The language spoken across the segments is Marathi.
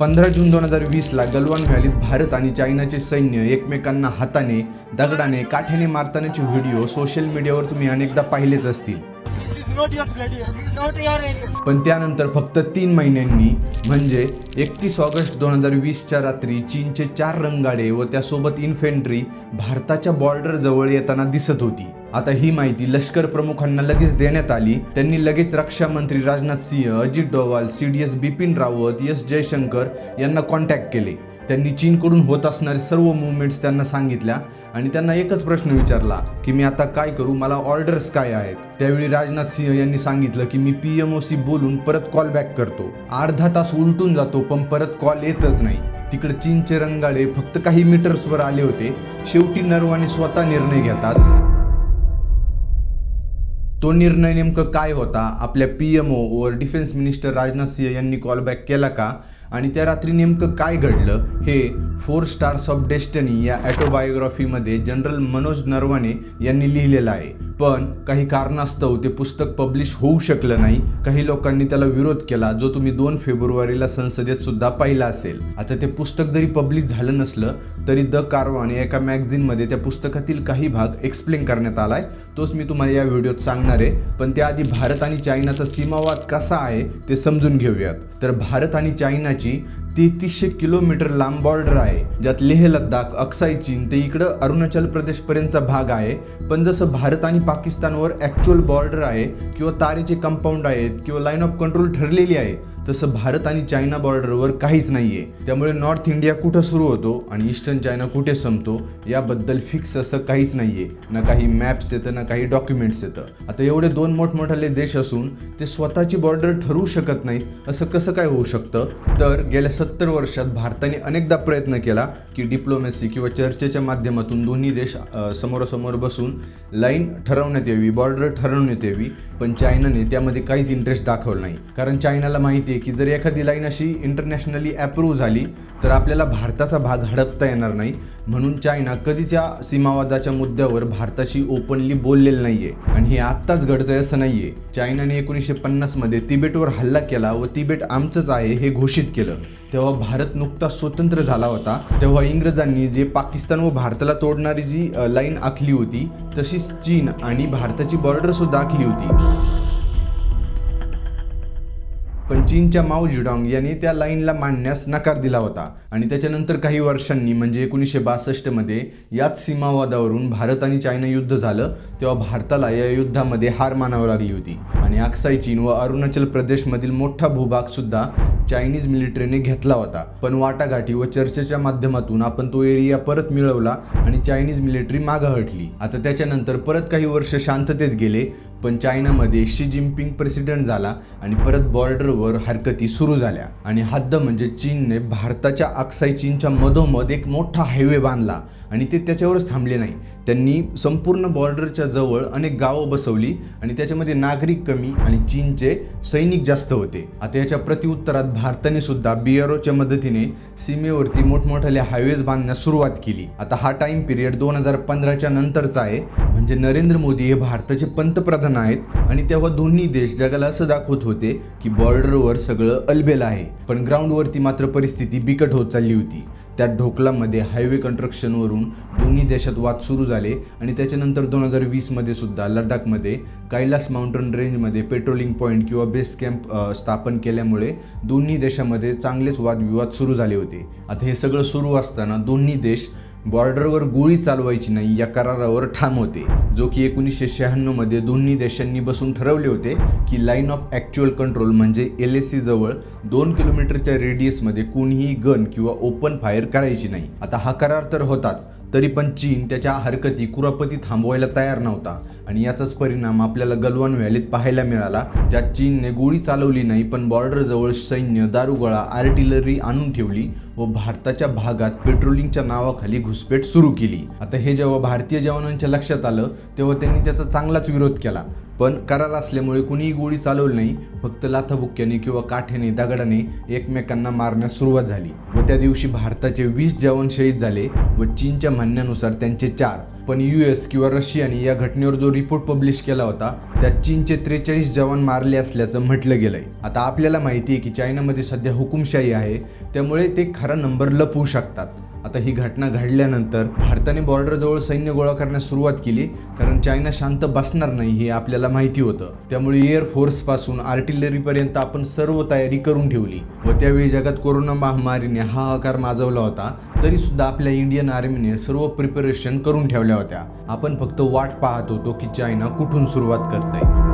15 जून 2020ला गलवान व्हॅलीत भारत आणि चायनाचे सैन्य एकमेकांना हाताने, दगडाने, काठ्याने मारतानाचे व्हिडिओ सोशल मीडियावर तुम्ही अनेकदा पाहिलेच असतील. पण त्यानंतर फक्त 3 महिन्यांनी म्हणजे 31 ऑगस्ट 2020च्या रात्री चीनचे 4 रणगाडे व त्यासोबत इन्फेंट्री भारताच्या बॉर्डर जवळ येताना दिसत होती. आता ही माहिती लष्कर प्रमुखांना लगेच देण्यात आली. त्यांनी लगेच रक्षा मंत्री राजनाथ सिंह, अजित डोवाल, CDS बिपिन रावत, एस जयशंकर यांना कॉन्टॅक्ट केले. त्यांनी चीनकडून होत असणारे सर्व मूव्हमेंट्स त्यांना सांगितल्या आणि त्यांना एकच प्रश्न विचारला की मी आता काय करू, मला ऑर्डर्स काय आहेत. त्यावेळी राजनाथ सिंह यांनी सांगितलं की मी PMOC बोलून परत कॉल बॅक करतो. अर्धा तास उलटून जातो पण परत कॉल येतच नाही. तिकडे चीनचे रणगाडे फक्त काही मीटर्सवर आले होते. शेवटी नरवाने स्वतः निर्णय घेतात. तो निर्णय नेमकं काय होता? आपल्या PMO वर डिफेन्स मिनिस्टर राजनाथ सिंह यांनी कॉल बॅक केला का? आणि त्या रात्री नेमकं काय घडलं हे 4 स्टार्स ऑफ डेस्टिनी या ऑटोबायोग्राफीमध्ये जनरल मनोज नरवाने यांनी लिहिलेलं आहे. पण काही कारणास्तव ते पुस्तक पब्लिश होऊ शकलं नाही. काही लोकांनी त्याला विरोध केला, जो तुम्ही 2 फेब्रुवारीला संसदेत सुद्धा पाहिला असेल. आता ते पुस्तक जरी पब्लिश झालं नसलं तरी द कारवान या एका मॅगझिनमध्ये त्या पुस्तकातील काही भाग एक्सप्लेन करण्यात आलाय. तोच मी तुम्हाला या व्हिडिओत सांगणार आहे. पण त्याआधी भारत आणि चायनाचा सीमावाद कसा आहे ते समजून घेऊयात. तर भारत आणि चायनाची 3300 किलोमीटर लांब बॉर्डर आहे, ज्यात लेह लडाख, अक्साई चीन ते इकडं अरुणाचल प्रदेशपर्यंतचा भाग आहे. पण जसं भारत आणि पाकिस्तानवर ॲक्च्युअल बॉर्डर आहे किंवा तारेचे कंपाऊंड आहेत किंवा लाईन ऑफ कंट्रोल ठरलेली आहे, तसं भारत आणि चायना बॉर्डरवर काहीच नाही आहे. त्यामुळे नॉर्थ इंडिया कुठं सुरू होतो आणि ईस्टर्न चायना कुठे संपतो याबद्दल फिक्स असं काहीच नाही आहे. ना काही मॅप्स येतं ना काही डॉक्युमेंट्स येतं. आता एवढे 2 मोठमोठाले देश असून ते स्वतःची बॉर्डर ठरवू शकत नाहीत असं कसं काय होऊ शकतं? तर गेल्या 70 वर्षात भारताने अनेकदा प्रयत्न केला की डिप्लोमॅसी किंवा चर्चेच्या माध्यमातून दोन्ही देश समोरासमोर बसून लाईन ठरवण्यात यावी, बॉर्डर ठरवण्यात यावी. पण चायनाने त्यामध्ये काहीच इंटरेस्ट दाखवला नाही. कारण चायनाला माहिती आहे की जर एखादी लाईन अशी इंटरनॅशनली अप्रूव्ह झाली तर आपल्याला भारताचा भाग हडपता येणार नाही. म्हणून चायना कधीच या सीमावादाच्या मुद्द्यावर भारताशी ओपनली बोललेलं नाहीये. आणि हे आत्ताच घडतंय असं नाहीये. चायनाने 1950 मध्ये तिबेटवर हल्ला केला व तिबेट आमचंच आहे हे घोषित केलं. तेव्हा भारत नुकताच स्वतंत्र झाला होता. तेव्हा इंग्रजांनी जे पाकिस्तान व भारताला तोडणारी जी लाईन आखली होती तशीच चीन आणि भारताची बॉर्डर सुद्धा आखली होती. पण चीनच्या माओ झेडॉंग यांनी त्या लाईनला मांडण्यास नकार दिला होता. आणि त्याच्यानंतर काही वर्षांनी म्हणजे 1962 मध्ये याच सीमावादावरून भारत आणि चायना युद्ध झालं. तेव्हा भारताला या युद्धामध्ये हार मानावी लागली होती आणि अक्साई चीन व अरुणाचल प्रदेशमधील मोठा भूभाग सुद्धा चायनीज मिलिटरीने घेतला होता. पण वाटाघाटी व चर्चेच्या माध्यमातून आपण तो एरिया परत मिळवला आणि चायनीज मिलिटरी मागं हटली. आता त्याच्यानंतर परत काही वर्ष शांततेत गेले. पण चायनामध्ये शी जिनपिंग प्रेसिडेंट झाला आणि परत बॉर्डरवर हरकती सुरू झाल्या. आणि हद्द म्हणजे चीनने भारताच्या अक्साई चीनच्या मधोमध एक मोठा हायवे बांधला आणि ते त्याच्यावरच थांबले नाही. त्यांनी संपूर्ण बॉर्डरच्या जवळ अनेक गावं बसवली आणि त्याच्यामध्ये नागरिक कमी आणि चीनचे सैनिक जास्त होते. आता याच्या प्रतिउत्तरात भारताने सुद्धा BROच्या मदतीने सीमेवरती मोठमोठाले हायवेज बांधण्यास सुरुवात केली. आता हा टाइम पिरियड 2015च्या नंतरचा आहे. म्हणजे नरेंद्र मोदी हे भारताचे पंतप्रधान आहेत आणि तेव्हा दोन्ही देश जगाला असं दाखवत होते की बॉर्डरवर सगळं अलबेल आहे. पण ग्राउंडवरती मात्र परिस्थिती बिकट होत चालली होती. त्यात ढोकलामध्ये हायवे कन्स्ट्रक्शनवरून दोन्ही देशात वाद सुरू झाले आणि त्याच्यानंतर 2020 मध्ये सुद्धा लडाखमध्ये कैलास माउंटन रेंजमध्ये पेट्रोलिंग पॉईंट किंवा बेस कॅम्प स्थापन केल्यामुळे दोन्ही देशामध्ये चांगलेच वादविवाद सुरू झाले होते. आता हे सगळं सुरू असताना दोन्ही देश बॉर्डरवर गोळी चालवायची नाही या करारावर ठाम होते, जो की 1996 मध्ये दोन्ही देशांनी बसून ठरवले होते की लाईन ऑफ ॲक्च्युअल कंट्रोल म्हणजे LAC जवळ 2 किलोमीटरच्या रेडियसमध्ये कोणीही गन किंवा ओपन फायर करायची नाही. आता हा करार तर होताच, तरी पण चीन त्याच्या हरकती कुरापती थांबवायला तयार नव्हता आणि याचाच परिणाम आपल्याला गलवान व्हॅलीत पाहायला मिळाला, ज्यात चीनने गोळी चालवली नाही पण बॉर्डरजवळ सैन्य, दारुगोळा, आर्टिलरी आणून ठेवली व भारताच्या भागात पेट्रोलिंगच्या नावाखाली घुसपेट सुरू केली. आता हे जेव्हा भारतीय जवानांच्या लक्षात आलं तेव्हा त्यांनी त्याचा चांगलाच विरोध केला. पण करार असल्यामुळे कुणीही गोळी चालवली नाही. फक्त लाथाबुक्क्याने किंवा काठ्याने, दगडाने एकमेकांना मारण्यास सुरुवात झाली व त्या दिवशी भारताचे 20 जवान शहीद झाले व चीनच्या म्हणण्यानुसार त्यांचे 4. पण US किंवा रशियाने या घटनेवर जो रिपोर्ट पब्लिश केला होता त्यात चीनचे 43 जवान मारले असल्याचं म्हटलं गेलंय. आता आपल्याला माहिती आहे की चायनामध्ये सध्या हुकुमशाही आहे, त्यामुळे ते खरा नंबर लपवू शकतात. आता ही घटना घडल्यानंतर भारताने बॉर्डरजवळ सैन्य गोळा करण्यास सुरुवात केली, कारण चायना शांत बसणार नाही हे आपल्याला माहिती होतं. त्यामुळे एअरफोर्सपासून आर्टिलरीपर्यंत आपण सर्व तयारी करून ठेवली व त्यावेळी जगात कोरोना महामारीने हाहाकार माजवला होता, तरी सुद्धा आपल्या इंडियन आर्मीने सर्व प्रिपरेशन करून ठेवल्या होत्या. आपण फक्त वाट पाहत होतो की चायना कुठून सुरुवात करतंय.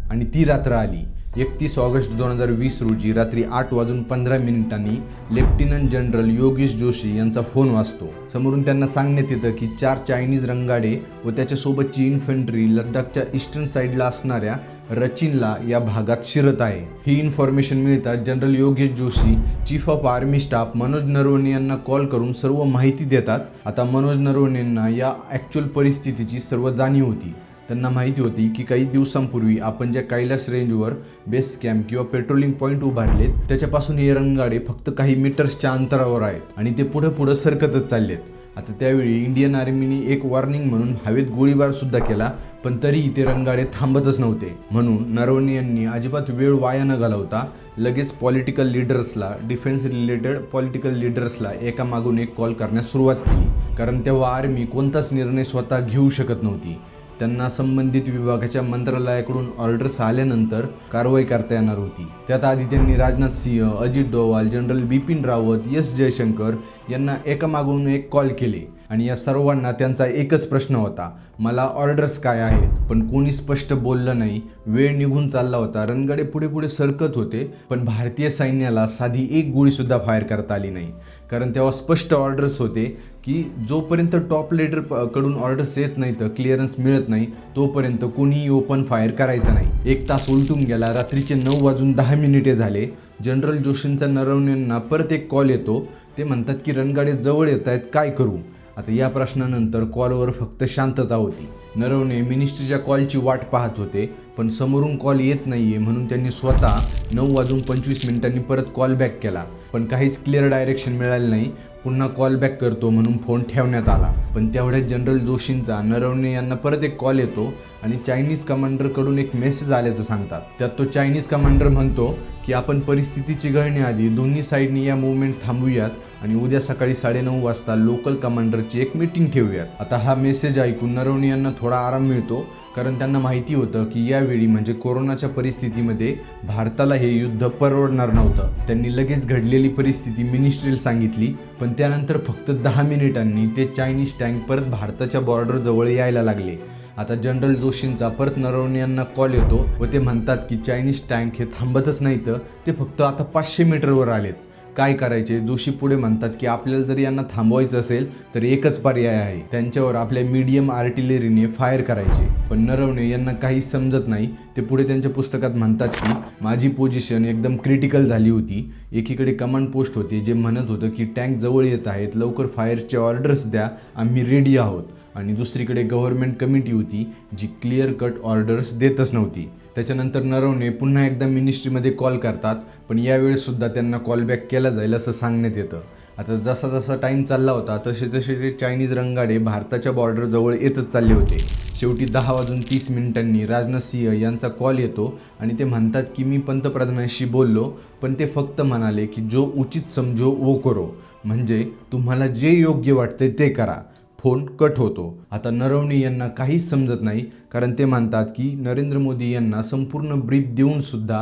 आणि ती रात्र आली. 31 ऑगस्ट 2020 रोजी रात्री 8:15 लेफ्टनंट जनरल योगेश जोशी यांचा फोन वाजतो. समोरून त्यांना सांगण्यात येतं की 4 चायनीज रणगाडे व त्याच्यासोबतची इन्फंट्री लडाखच्या ईस्टर्न साईडला असणाऱ्या रचिनला या भागात शिरत आहे. ही इन्फॉर्मेशन मिळतात general Yogesh Joshi chief of army staff Manoj Naravane यांना कॉल करून सर्व माहिती देतात. आता मनोज नरवणेंना या ॲक्च्युअल परिस्थितीची सर्व जाणीव होती. त्यांना माहिती होती की काही दिवसांपूर्वी आपण ज्या कैलास रेंजवर बेस कॅम्प किंवा पेट्रोलिंग पॉईंट उभारलेत त्याच्यापासून हे रणगाडे फक्त काही मीटर्सच्या अंतरावर आहेत आणि ते पुढे सरकतच चाललेत. आता त्यावेळी इंडियन आर्मीने एक वॉर्निंग म्हणून हवेत गोळीबार सुद्धा केला, पण तरीही ते रणगाडे थांबतच नव्हते. म्हणून नरवणे यांनी अजिबात वेळ वाया न घालवता लगेच पॉलिटिकल लीडर्सला, डिफेन्स रिलेटेड पॉलिटिकल लीडर्सला एकामागून एक कॉल करण्यास सुरुवात केली, कारण तेव्हा आर्मी कोणताच निर्णय स्वतः घेऊ शकत नव्हती. त्यांना संबंधित विभागाच्या मंत्रालयाकडून ऑर्डर्स आल्यानंतर कारवाई करता येणार होती. त्यात आधी त्यांनी राजनाथ सिंह, अजित डोवाल, जनरल बिपिन रावत, एस जयशंकर यांना एकामागून एक कॉल केले आणि या सर्वांना त्यांचा एकच प्रश्न होता, मला ऑर्डर्स काय आहेत. पण कोणी स्पष्ट बोललं नाही. वेळ निघून चालला होता. रणगाडे पुढे सरकत होते, पण भारतीय सैन्याला साधी एक गोळीसुद्धा फायर करता आली नाही, कारण तेव्हा स्पष्ट ऑर्डर्स होते की जोपर्यंत टॉप लीडर कडून ऑर्डर्स येत नाही तर क्लिअरन्स मिळत नाही तोपर्यंत कोणीही ओपन फायर करायचं नाही. 1 तास उलटून गेला. रात्रीचे 9:10 झाले. जनरल जोशींचा नरवणेंना परत एक कॉल येतो. ते म्हणतात की रणगाडे जवळ येत आहेत, काय करू. आता या प्रश्नानंतर कॉलवर फक्त शांतता होती. नरवणे मिनिस्ट्रीच्या कॉलची वाट पाहत होते, पण समोरून कॉल येत नाहीये म्हणून त्यांनी स्वतः 9:25 परत कॉल बॅक केला, पण काहीच क्लिअर डायरेक्शन मिळालं नाही. पुन्हा कॉल बॅक करतो म्हणून फोन ठेवण्यात आला. पण तेवढ्यात जनरल जोशींचा नरवणे यांना परत एक कॉल येतो आणि चायनीज कमांडरकडून एक मेसेज आल्याचं सांगतात. त्यात तो चायनीज कमांडर म्हणतो की आपण परिस्थिती चिघळण्याआधी दोन्ही साईडनी या मूवमेंट थांबवूयात आणि उद्या सकाळी 9:30 वाजता लोकल कमांडरची एक मीटिंग ठेवूयात. आता हा मेसेज ऐकून नरवणे यांना थोडा आराम मिळतो, कारण त्यांना माहिती होतं की यावेळी म्हणजे कोरोनाच्या परिस्थितीमध्ये भारताला हे युद्ध परवडणार नव्हतं. त्यांनी लगेच घडलेली परिस्थिती मिनिस्ट्रीला सांगितली, पण त्यानंतर फक्त 10 मिनिटांनी ते चायनीज टँक परत भारताच्या बॉर्डरजवळ यायला लागले. आता जनरल जोशींचा परत नरवणे यांना कॉल येतो व ते म्हणतात की चायनीज टँक हे थांबतच नाही, तर ते फक्त आता 500 मीटरवर आलेत. काय करायचे. जोशी पुढे म्हणतात की आपल्याला जर यांना थांबवायचं असेल तर एकच पर्याय आहे, त्यांच्यावर आपल्या मीडियम आर्टिलरीने फायर करायचे. पण नरवणे यांना काही समजत नाही. ते पुढे त्यांच्या पुस्तकात म्हणतात की माझी पोझिशन एकदम क्रिटिकल झाली होती. एकीकडे कमांड पोस्ट होते जे म्हणत होतं की टँक जवळ येत आहेत, लवकर फायरचे ऑर्डर्स द्या, आम्ही रेडी आहोत. आणि दुसरीकडे गव्हर्नमेंट कमिटी होती जी क्लिअर कट ऑर्डर्स देतच नव्हती. त्याच्यानंतर नरवणे पुन्हा एकदा मिनिस्ट्रीमध्ये कॉल करतात, पण यावेळेससुद्धा त्यांना कॉल बॅक केला जाईल असं सांगण्यात येतं. आता जसा जसा टाईम चालला होता तसे ते चायनीज रणगाडे भारताच्या बॉर्डरजवळ येतच चालले होते. शेवटी 10:30 राजनाथ सिंह यांचा कॉल येतो आणि ते म्हणतात की मी पंतप्रधानांशी बोललो, पण ते फक्त म्हणाले की जो उचित समजो वो करो, म्हणजे तुम्हाला जे योग्य वाटते ते करा. फोन कट होतो. आता नरवणे यांना काहीच समजत नाही, कारण ते म्हणतात की नरेंद्र मोदी यांना संपूर्ण ब्रीफ देऊन सुद्धा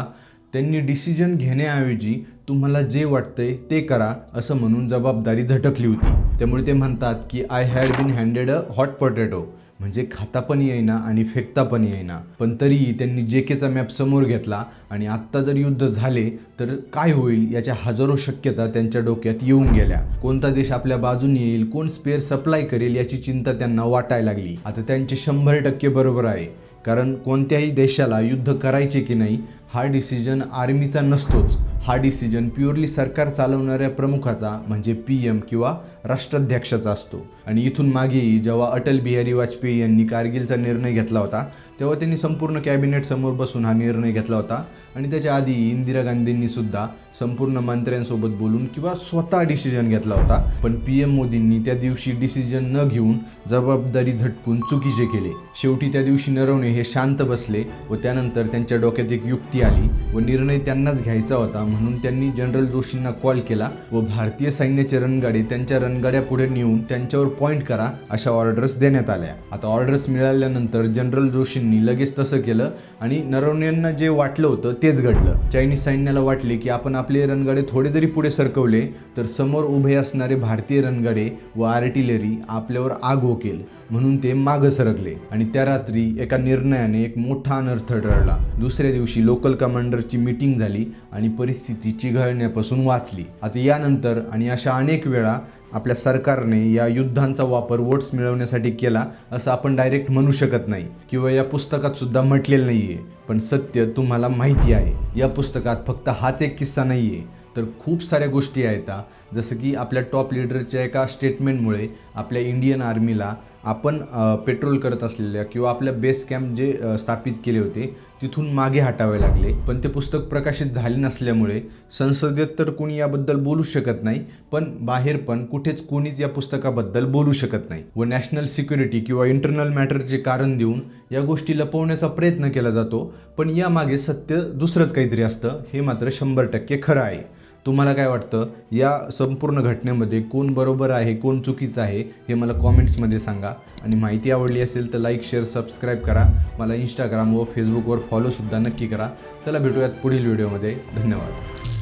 त्यांनी डिसिजन घेण्याऐवजी तुम्हाला जे वाटतंय ते करा असं म्हणून जबाबदारी झटकली होती. त्यामुळे ते म्हणतात की I had been handed a hot potato, म्हणजे खाता पण येईना आणि फेकता पण येईना. पण तरीही त्यांनी JKचा मॅप समोर घेतला आणि आत्ता जर युद्ध झाले तर काय होईल याच्या हजारो शक्यता त्यांच्या डोक्यात येऊन गेल्या. कोणता देश आपल्या बाजूने येईल, कोण स्पेअर सप्लाय करेल याची चिंता त्यांना वाटायला लागली. आता त्यांचे 100% बरोबर आहे, कारण कोणत्याही देशाला युद्ध करायचे की नाही हा डिसिजन आर्मीचा नसतोच. हा डिसिजन प्युअरली सरकार चालवणाऱ्या प्रमुखाचा म्हणजे PM किंवा राष्ट्राध्यक्षाचा असतो. आणि इथून मागेही जेव्हा अटल बिहारी वाजपेयी यांनी कारगिलचा निर्णय घेतला होता तेव्हा त्यांनी संपूर्ण कॅबिनेट समोर बसून हा निर्णय घेतला होता आणि त्याच्या आधी इंदिरा गांधींनी सुद्धा संपूर्ण मंत्र्यांसोबत बोलून किंवा स्वतः डिसिजन घेतला होता, पण PM मोदींनी त्या दिवशी डिसिजन न घेऊन जबाबदारी झटकून चुकीचे केले. शेवटी त्या दिवशी नरवणे हे शांत बसले व त्यानंतर त्यांच्या डोक्यात एक युक्ती आली व निर्णय त्यांनाच घ्यायचा होता, म्हणून त्यांनी जनरल जोशींना कॉल केला व भारतीय सैन्याचे रणगाडे त्यांच्या रणगाड्या पुढे नेऊन त्यांच्यावर पॉईंट करा अशा ऑर्डर्स देण्यात आल्या. आता ऑर्डर्स मिळाल्यानंतर जनरल जोशींनी लगेच तसं केलं आणि नरवणेंना जे वाटलं होतं तेच घडलं. चायनीज सैन्याला वाटले की आपण आपले रणगाडे थोडे जरी पुढे सरकवले तर समोर उभे असणारे भारतीय रणगाडे व आर्टिलरी आपल्यावर आग ओकेल, म्हणून ते मागं सरकले आणि त्या रात्री एका निर्णयाने एक मोठा अनर्थ टळला. दुसऱ्या दिवशी लोकल कमांडरची मीटिंग झाली आणि परिस्थिती चिघळण्यापासून वाचली. आता यानंतर आणि अशा अनेक वेळा आपल्या सरकारने या युद्धांचा वापर वोट्स मिळवण्यासाठी केला असं आपण डायरेक्ट म्हणू शकत नाही किंवा या पुस्तकात सुद्धा म्हटलेलं नाही आहे, पण सत्य तुम्हाला माहिती आहे. या पुस्तकात फक्त हाच एक किस्सा नाही आहे, तर खूप साऱ्या गोष्टी आहेत. जसं की आपल्या टॉप लिडरच्या एका स्टेटमेंटमुळे आपल्या इंडियन आर्मीला आपण पेट्रोल करत असलेल्या किंवा आपल्या बेस कॅम्प जे स्थापित केले होते तिथून मागे हटावे लागले. पण ते पुस्तक प्रकाशित झाले नसल्यामुळे संसदेत तर कोणी याबद्दल बोलू शकत नाही, पण बाहेर पण कुठेच कोणीच या पुस्तकाबद्दल बोलू शकत नाही व नॅशनल सिक्युरिटी किंवा इंटरनल मॅटरचे कारण देऊन या गोष्टी लपवण्याचा प्रयत्न केला जातो. पण यामागे सत्य दुसरंच काहीतरी असतं, हे मात्र 100% खरं आहे. तुम्हाला काय वाटतं या संपूर्ण घटनेमध्ये कोण बरोबर आहे कोण चुकीचं आहे हे मला कॉमेंट्समध्ये सांगा. आणि माहिती आवडली असेल तर लाईक शेअर सबस्क्राईब करा. मला इंस्टाग्राम व फेसबुकवर फॉलोसुद्धा नक्की करा. चला भेटूयात पुढील व्हिडिओमध्ये. धन्यवाद.